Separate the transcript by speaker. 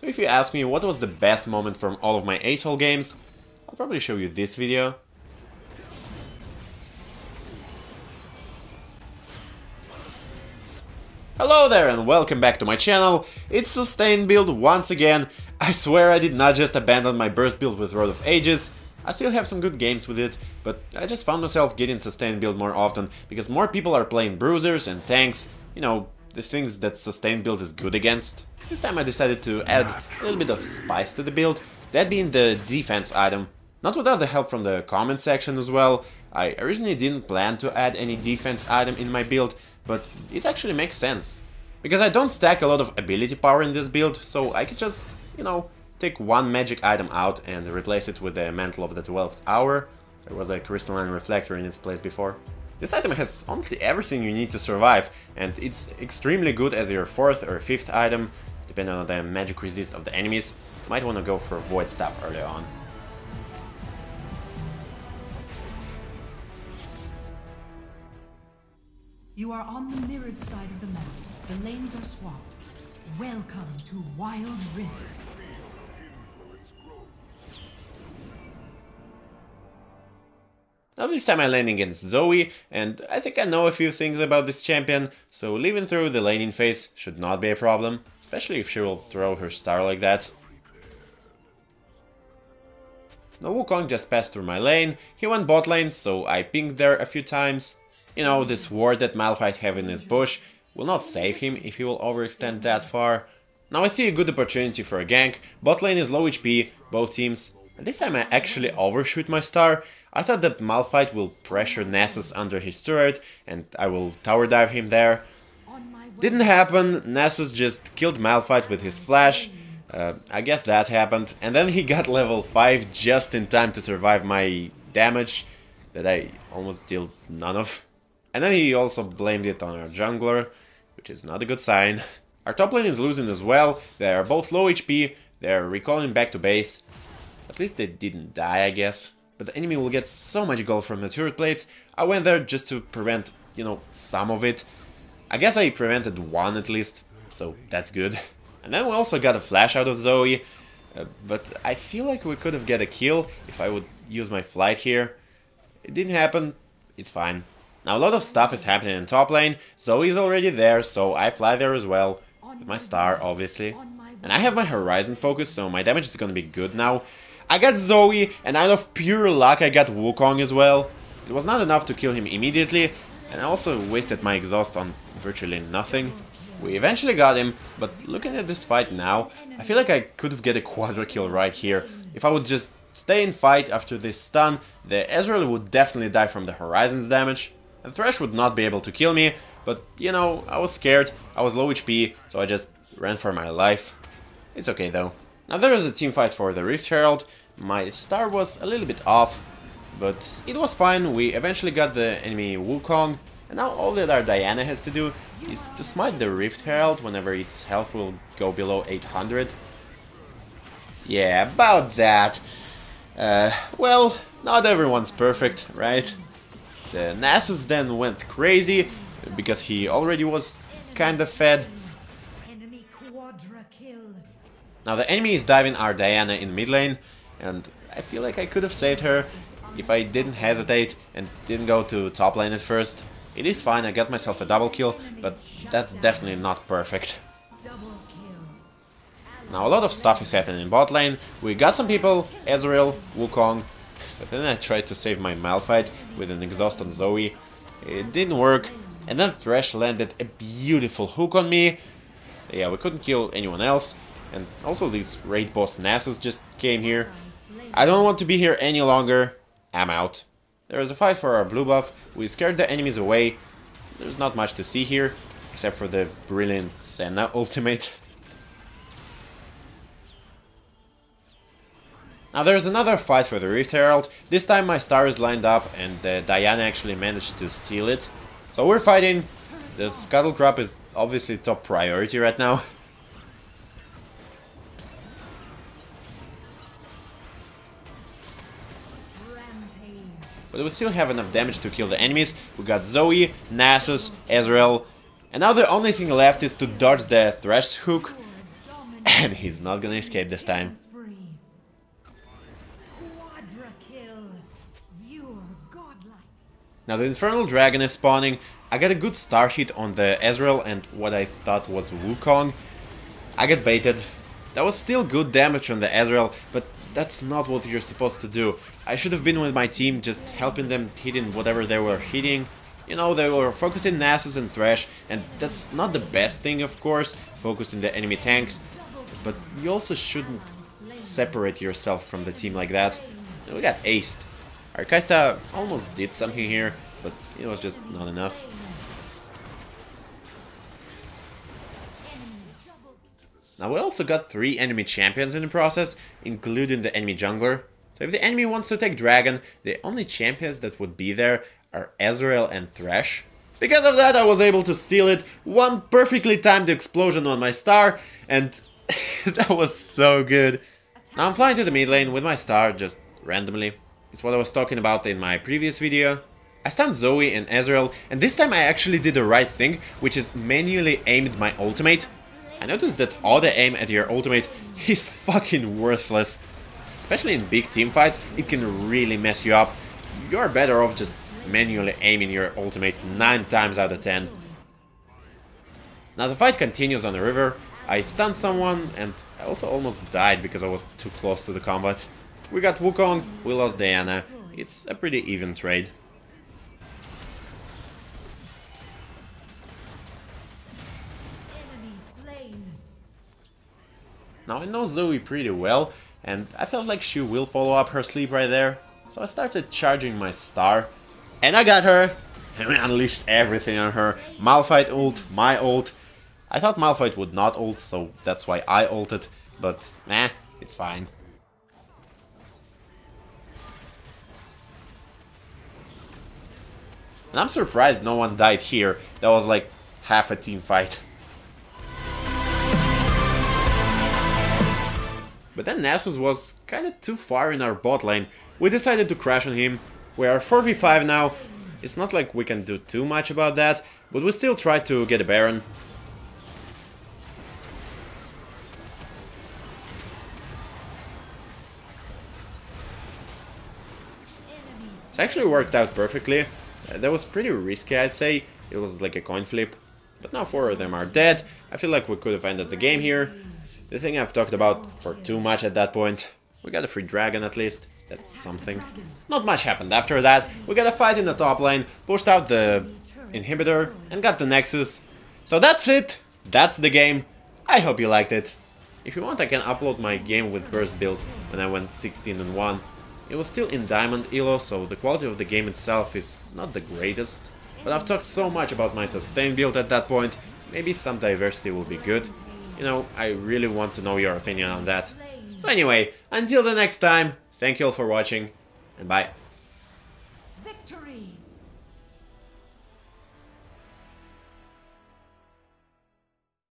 Speaker 1: So if you ask me what was the best moment from all of my ASol games, I'll probably show you this video. Hello there and welcome back to my channel. It's Sustain Build once again. I swear I did not just abandon my burst build with Road of Ages. I still have some good games with it, but I just found myself getting Sustain Build more often because more people are playing bruisers and tanks, you know, the things that Sustain Build is good against. This time I decided to add a little bit of spice to the build, that being the defense item. Not without the help from the comment section as well. I originally didn't plan to add any defense item in my build, but it actually makes sense. Because I don't stack a lot of ability power in this build, so I could just, you know, take one magic item out and replace it with the Mantle of the 12th Hour. There was a crystalline reflector in its place before. This item has honestly everything you need to survive, and it's extremely good as your 4th or 5th item, depending on the magic resist of the enemies. You might want to go for Void Staff early on.
Speaker 2: You are on the mirrored side of the map. The lanes are swapped. Welcome to Wild Rift.
Speaker 1: Now this time I'm laning against Zoe, and I think I know a few things about this champion, so living through the laning phase should not be a problem, especially if she will throw her star like that. Now Wukong just passed through my lane, he went bot lane, so I pinged there a few times. You know, this ward that Malphite have in his bush will not save him if he will overextend that far. Now I see a good opportunity for a gank, bot lane is low HP, both teams, and this time I actually overshoot my star. I thought that Malphite will pressure Nessus under his turret and I will tower dive him there. Didn't happen, Nessus just killed Malphite with his flash. I guess that happened, and then he got level 5 just in time to survive my damage that I almost dealt none of. And then he also blamed it on our jungler, which is not a good sign. Our top lane is losing as well, they are both low HP, they are recalling back to base. At least they didn't die, I guess. But the enemy will get so much gold from the turret plates, I went there just to prevent, you know, some of it. I guess I prevented one at least, so that's good. And then we also got a flash out of Zoe, but I feel like we could have get a kill if I would use my flight here. It didn't happen, it's fine. Now a lot of stuff is happening in top lane, Zoe is already there, so I fly there as well, with my star obviously. And I have my Horizon focus, so my damage is gonna be good now. I got Zoe, and out of pure luck I got Wukong as well. It was not enough to kill him immediately, and I also wasted my exhaust on virtually nothing. We eventually got him, but looking at this fight now, I feel like I could have get a quadra kill right here. If I would just stay in fight after this stun, the Ezreal would definitely die from the Horizon's damage, and Thresh would not be able to kill me, but you know, I was scared, I was low HP, so I just ran for my life. It's okay though. Now there is a team fight for the Rift Herald. My star was a little bit off, but it was fine. We eventually got the enemy Wukong, and now all that our Diana has to do is to smite the Rift Herald whenever its health will go below 800. Yeah, about that. Well, not everyone's perfect, right? The Nessus then went crazy, because he already was kinda fed. Now the enemy is diving our Diana in mid lane, and I feel like I could have saved her if I didn't hesitate and didn't go to top lane at first. It is fine, I got myself a double kill, but that's definitely not perfect. Now a lot of stuff is happening in bot lane. We got some people, Ezreal, Wukong, but then I tried to save my Malphite with an exhaust on Zoe. It didn't work, and then Thresh landed a beautiful hook on me. Yeah, we couldn't kill anyone else. And also this raid boss Nessus just came here. I don't want to be here any longer. I'm out. There is a fight for our blue buff. We scared the enemies away. There's not much to see here, except for the brilliant Senna ultimate. Now there's another fight for the Rift Herald. This time my star is lined up and Diana actually managed to steal it. So we're fighting. The Scuttle Crop is obviously top priority right now. But we still have enough damage to kill the enemies. We got Zoe, Nessus, Ezreal, and now the only thing left is to dodge the Thresh hook. And he's not gonna escape this time.
Speaker 2: Spree. Quadra kill. You're godlike.
Speaker 1: Now the Infernal Dragon is spawning. I got a good start hit on the Ezreal and what I thought was Wukong. I got baited. That was still good damage on the Ezreal, but that's not what you're supposed to do. I should have been with my team, just helping them hitting whatever they were hitting. You know, they were focusing Nasus and Thresh, and that's not the best thing, of course, focusing the enemy tanks. But you also shouldn't separate yourself from the team like that. And we got aced. Our Kai'Sa almost did something here, but it was just not enough. Now we also got 3 enemy champions in the process, including the enemy jungler. So if the enemy wants to take Dragon, the only champions that would be there are Ezreal and Thresh. Because of that I was able to steal it, one perfectly timed explosion on my star, and that was so good. Now I'm flying to the mid lane with my star, just randomly. It's what I was talking about in my previous video. I stunned Zoe and Ezreal, and this time I actually did the right thing, which is manually aimed my ultimate. I noticed that auto aim at your ultimate is fucking worthless. Especially in big team fights, it can really mess you up. You're better off just manually aiming your ultimate 9 times out of 10. Now the fight continues on the river. I stunned someone and I also almost died because I was too close to the combat. We got Wukong, we lost Diana. It's a pretty even trade. Now I know Zoe pretty well, and I felt like she will follow up her sleep right there. So I started charging my star, and I got her! And we unleashed everything on her. Malphite ult, my ult. I thought Malphite would not ult, so that's why I ulted, but it's fine. And I'm surprised no one died here. That was like half a team fight. But then Nasus was kinda too far in our bot lane. We decided to crash on him. We are 4v5 now. It's not like we can do too much about that, but we still try to get a Baron. It actually worked out perfectly. That was pretty risky, I'd say. It was like a coin flip. But now 4 of them are dead. I feel like we could have ended the game here. The thing I've talked about for too much at that point. We got a free dragon at least. That's something. Not much happened after that. We got a fight in the top lane, pushed out the inhibitor, and got the Nexus. So that's it. That's the game. I hope you liked it. If you want, I can upload my game with burst build when I went 16-1. It was still in Diamond Elo, so the quality of the game itself is not the greatest. But I've talked so much about my sustain build at that point, maybe some diversity will be good. You know, I really want to know your opinion on that. So anyway, until the next time, thank you all for watching, and bye.
Speaker 2: Victory!